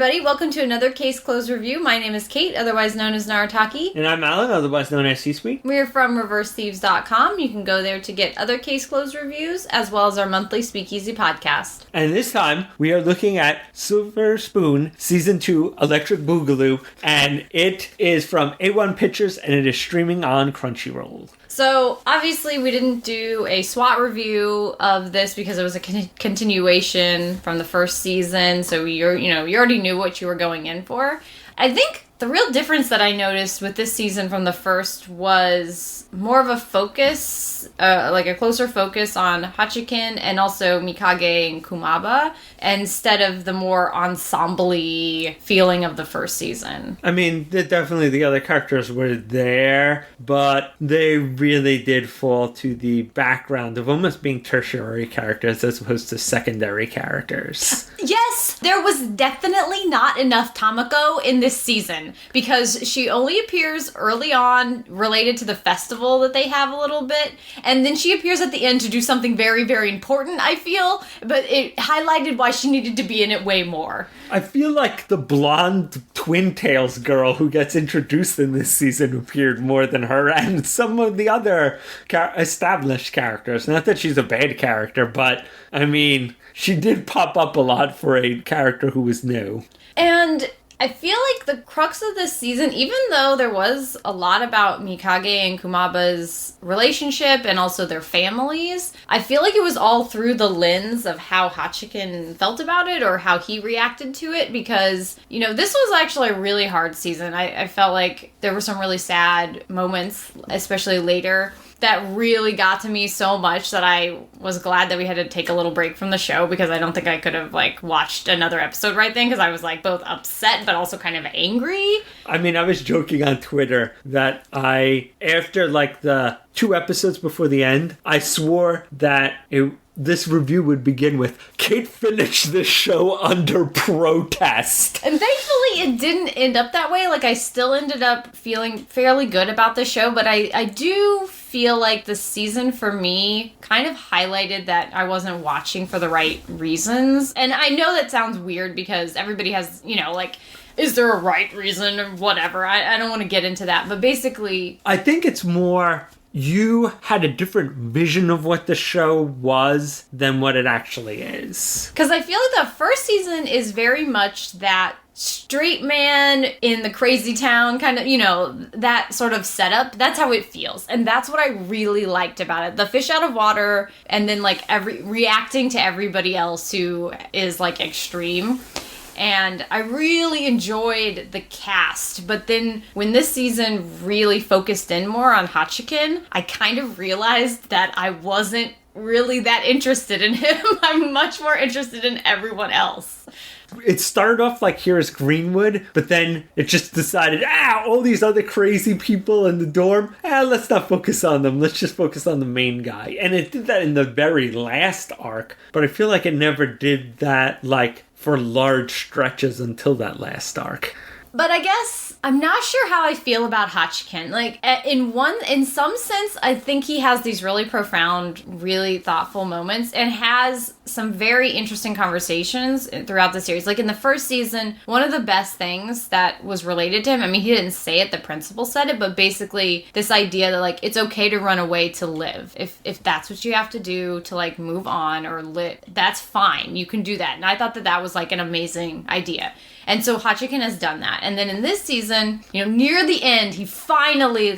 everybody. Welcome to another Case Closed review. My name is Kate, otherwise known as Narataki. And I'm Alan, otherwise known as C-Suite. We're from ReverseThieves.com. You can go there to get other Case Closed reviews, as well as our monthly Speakeasy podcast. And this time, we are looking at Silver Spoon, Season 2, Electric Boogaloo, and it is from A1 Pictures, and it is streaming on Crunchyroll. So, obviously, we didn't do a SWAT review of this because it was a continuation from the first season, so you already knew what you were going in for. I think the real difference that I noticed with this season from the first was more of a focus, like a closer focus on Hachiken and also Mikage and Kumaba, instead of the more ensemble-y feeling of the first season. I mean, definitely the other characters were there, but they really did fall to the background of almost being tertiary characters as opposed to secondary characters. Yes, there was definitely not enough Tamako in this season, because she only appears early on related to the festival that they have a little bit, and then she appears at the end to do something very, very important, I feel, but it highlighted why she needed to be in it way more. I feel like the blonde Twin Tails girl who gets introduced in this season appeared more than her, and some of the other established characters. Not that she's a bad character, but, I mean, she did pop up a lot for a character who was new. And I feel like the crux of this season, even though there was a lot about Mikage and Kumaba's relationship and also their families, I feel like it was all through the lens of how Hachiken felt about it or how he reacted to it, because, this was actually a really hard season. I felt like there were some really sad moments, especially later, that really got to me so much that I was glad that we had to take a little break from the show, because I don't think I could have, watched another episode right then, because I was, both upset but also kind of angry. I mean, I was joking on Twitter that after, the 2 episodes before the end, I swore that this review would begin with, Kate finished this show under protest. And thankfully it didn't end up that way. I still ended up feeling fairly good about the show, but I do feel like the season for me kind of highlighted that I wasn't watching for the right reasons. And I know that sounds weird because everybody has, is there a right reason or whatever? I don't want to get into that, but basically, I think it's more you had a different vision of what the show was than what it actually is. Because I feel like the first season is very much that straight man in the crazy town kind of, that sort of setup. That's how it feels. And that's what I really liked about it. The fish out of water, and then reacting to everybody else who is extreme. And I really enjoyed the cast, but then when this season really focused in more on Hachiken, I kind of realized that I wasn't really that interested in him. I'm much more interested in everyone else. It started off here's Greenwood, but then it just decided, all these other crazy people in the dorm, let's not focus on them. Let's just focus on the main guy. And it did that in the very last arc, but I feel like it never did that, for large stretches until that last arc. But I guess I'm not sure how I feel about Hachiken. In some sense, I think he has these really profound, really thoughtful moments and has some very interesting conversations throughout the series. In the first season, one of the best things that was related to him, I mean, he didn't say it, the principal said it, but basically this idea that, it's okay to run away to live. If that's what you have to do to, move on or live, that's fine. You can do that. And I thought that was, an amazing idea. And so Hachiken has done that. And then in this season, near the end, he finally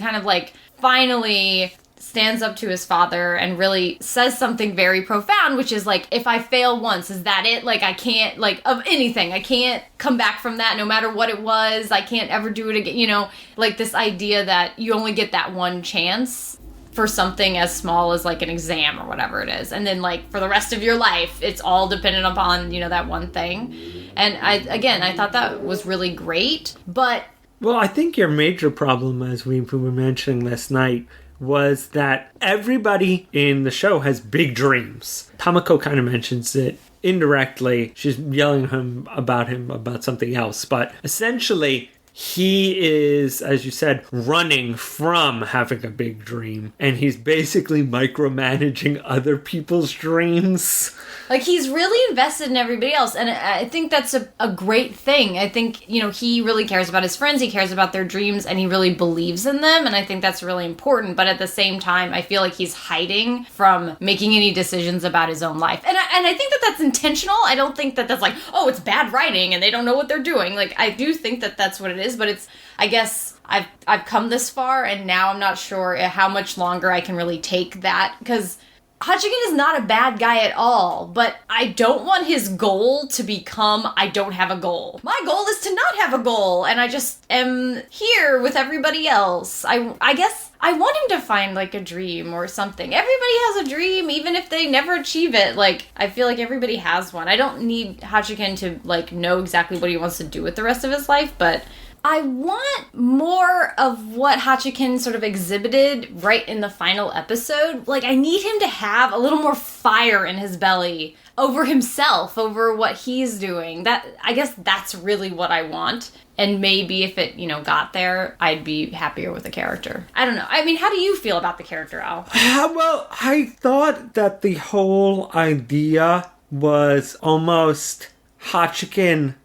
stands up to his father and really says something very profound, which is if I fail once, is that it? I can't, of anything, I can't come back from that no matter what it was. I can't ever do it again. This idea that you only get that one chance for something as small as an exam or whatever it is. And then for the rest of your life, it's all dependent upon, that one thing. And I thought that was really great, but... Well, I think your major problem, as we were mentioning last night, was that everybody in the show has big dreams. Tamako kind of mentions it indirectly. She's yelling at him about something else. But essentially, he is, as you said, running from having a big dream. And he's basically micromanaging other people's dreams. Like, he's really invested in everybody else, and I think that's a great thing. I think, you know, he really cares about his friends, he cares about their dreams, and he really believes in them, and I think that's really important. But at the same time, I feel like he's hiding from making any decisions about his own life. And I think that that's intentional. I don't think that that's like, oh, it's bad writing, and they don't know what they're doing. Like, I do think that that's what it is, but it's, I guess, I've come this far, and now I'm not sure how much longer I can really take that, because Hachiken is not a bad guy at all, but I don't want his goal to become, I don't have a goal. My goal is to not have a goal, and I just am here with everybody else. I guess I want him to find, like, a dream or something. Everybody has a dream, even if they never achieve it. Like, I feel like everybody has one. I don't need Hachiken to, like, know exactly what he wants to do with the rest of his life, but I want more of what Hachiken sort of exhibited right in the final episode. Like, I need him to have a little more fire in his belly over himself, over what he's doing. I guess that's really what I want. And maybe if it, you know, got there, I'd be happier with the character. I don't know. I mean, how do you feel about the character, Al? Well, I thought that the whole idea was almost Hachiken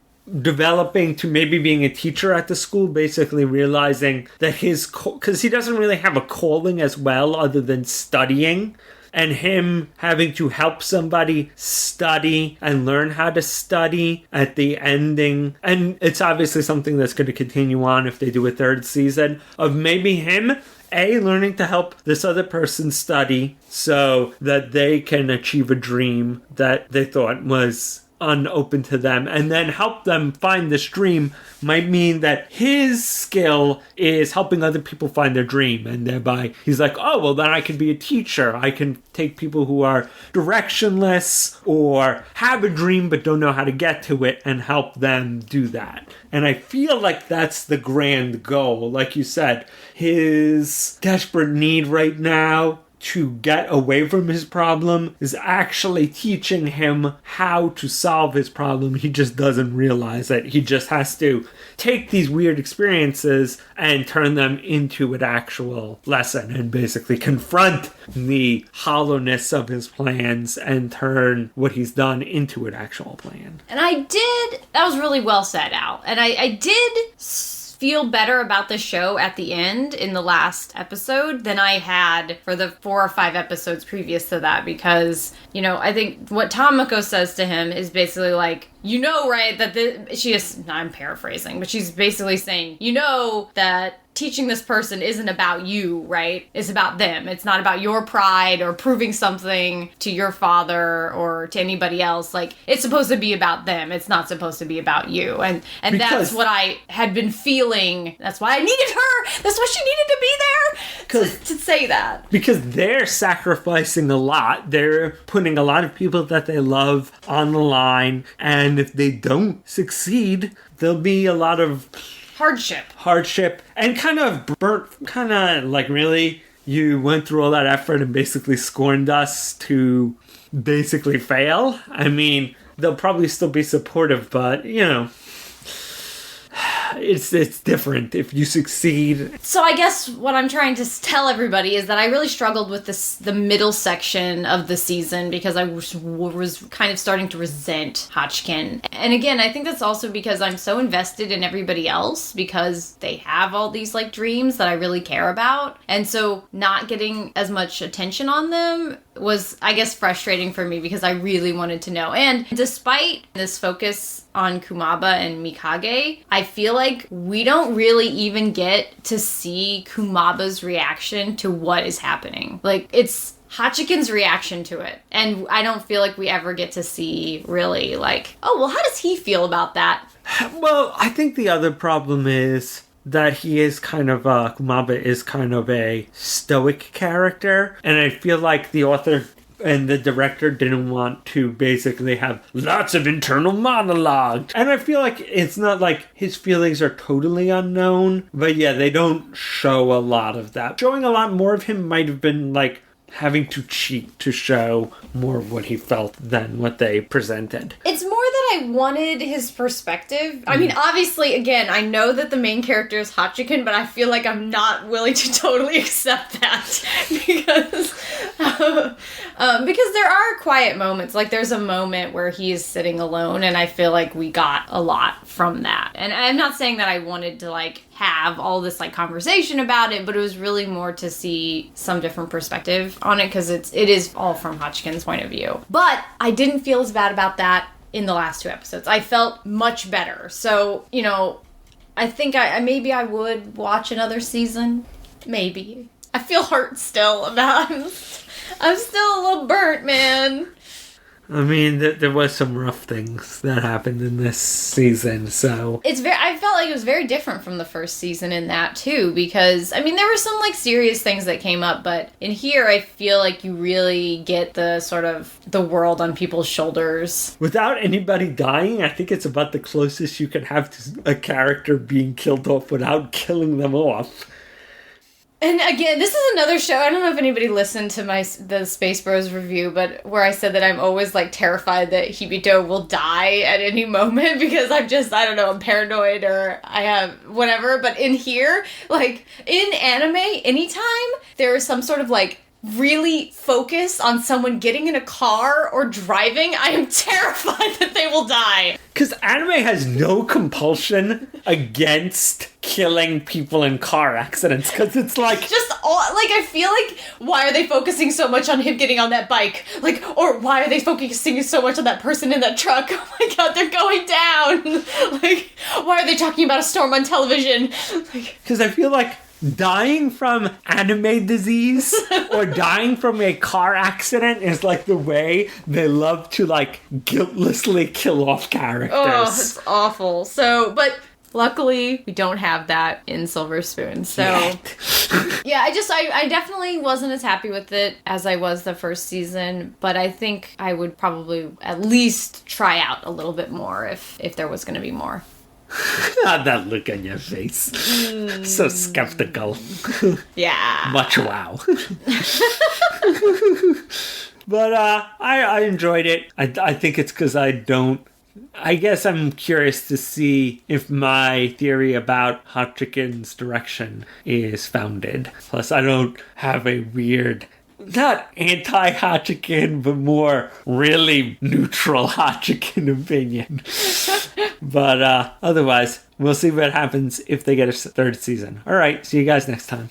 developing to maybe being a teacher at the school, basically realizing that because he doesn't really have a calling as well other than studying, and him having to help somebody study and learn how to study at the ending. And it's obviously something that's going to continue on if they do a third season, of maybe him learning to help this other person study so that they can achieve a dream that they thought was unopened to them, and then help them find this dream might mean that his skill is helping other people find their dream, and thereby he's like, oh, well, then I can be a teacher. I can take people who are directionless or have a dream but don't know how to get to it and help them do that. And I feel like that's the grand goal. Like you said, his desperate need right now to get away from his problem is actually teaching him how to solve his problem. He just doesn't realize it. He just has to take these weird experiences and turn them into an actual lesson and basically confront the hollowness of his plans and turn what he's done into an actual plan. And that was really well said, Al. And I did feel better about the show at the end in the last episode than I had for the 4 or 5 episodes previous to that, because, you know, I think what Tomoko says to him is basically like, you know, right, that I'm paraphrasing, but she's basically saying, you know, that teaching this person isn't about you, right? It's about them. It's not about your pride or proving something to your father or to anybody else. Like, it's supposed to be about them. It's not supposed to be about you. And that's what I had been feeling. That's why I needed her. That's why she needed to be there to say that. Because they're sacrificing a lot. They're putting a lot of people that they love on the line. And if they don't succeed, there'll be a lot of hardship and kind of like, really, you went through all that effort and basically scorned us to basically fail. I mean, they'll probably still be supportive, but, you know, it's different if you succeed. So I guess what I'm trying to tell everybody is that I really struggled with the middle section of the season because I was kind of starting to resent Hachiken. And again, I think that's also because I'm so invested in everybody else because they have all these like dreams that I really care about. And so not getting as much attention on them was, I guess, frustrating for me because I really wanted to know. And despite this focus on Kumaba and Mikage, I feel like we don't really even get to see Kumaba's reaction to what is happening. Like, it's Hachiken's reaction to it. And I don't feel like we ever get to see really like, oh, well, how does he feel about that? Well, I think the other problem is that he is kind of Kumaba is kind of a stoic character, and I feel like the author and the director didn't want to basically have lots of internal monologue. And I feel like it's not like his feelings are totally unknown, but yeah, they don't show a lot of that. Showing a lot more of him might have been like having to cheat to show more of what he felt than what they presented. It's more that that I wanted his perspective. I mean, obviously, again, I know that the main character is Hachiken, but I feel like I'm not willing to totally accept that because there are quiet moments. Like, there's a moment where he is sitting alone, and I feel like we got a lot from that. And I'm not saying that I wanted to, like, have all this, like, conversation about it, but it was really more to see some different perspective on it, because it is all from Hachiken's point of view. But I didn't feel as bad about that in the last 2 episodes. I felt much better. So, you know, I think maybe I would watch another season. Maybe. I feel hurt still about it. I'm still a little burnt, man. I mean, there was some rough things that happened in this season, so... I felt like it was very different from the first season in that, too, because, I mean, there were some, like, serious things that came up, but in here, I feel like you really get the sort of the world on people's shoulders. Without anybody dying, I think it's about the closest you can have to a character being killed off without killing them off. And again, this is another show. I don't know if anybody listened to the Space Bros review, but where I said that I'm always, like, terrified that Hibito will die at any moment because I don't know, I'm paranoid or I have whatever. But in here, like, in anime, anytime there is some sort of, like, really focus on someone getting in a car or driving, I am terrified that they will die. Because anime has no compulsion against killing people in car accidents, because it's like... Just all, like, I feel like, why are they focusing so much on him getting on that bike? Like, or why are they focusing so much on that person in that truck? Oh my god, they're going down! Like, why are they talking about a storm on television? Because I feel like dying from anime disease or dying from a car accident is like the way they love to, like, guiltlessly kill off characters. Oh, it's awful. So, but luckily we don't have that in Silver Spoon. So, yeah, I definitely wasn't as happy with it as I was the first season, but I think I would probably at least try out a little bit more if there was going to be more. That look on your face. So skeptical. Yeah. Much wow. But I enjoyed it. I think it's because I guess I'm curious to see if my theory about Hachiken's direction is founded. Plus, I don't have a weird... not anti-Hachiken, but more really neutral Hachiken opinion. But otherwise, we'll see what happens if they get a 3rd season. All right, see you guys next time.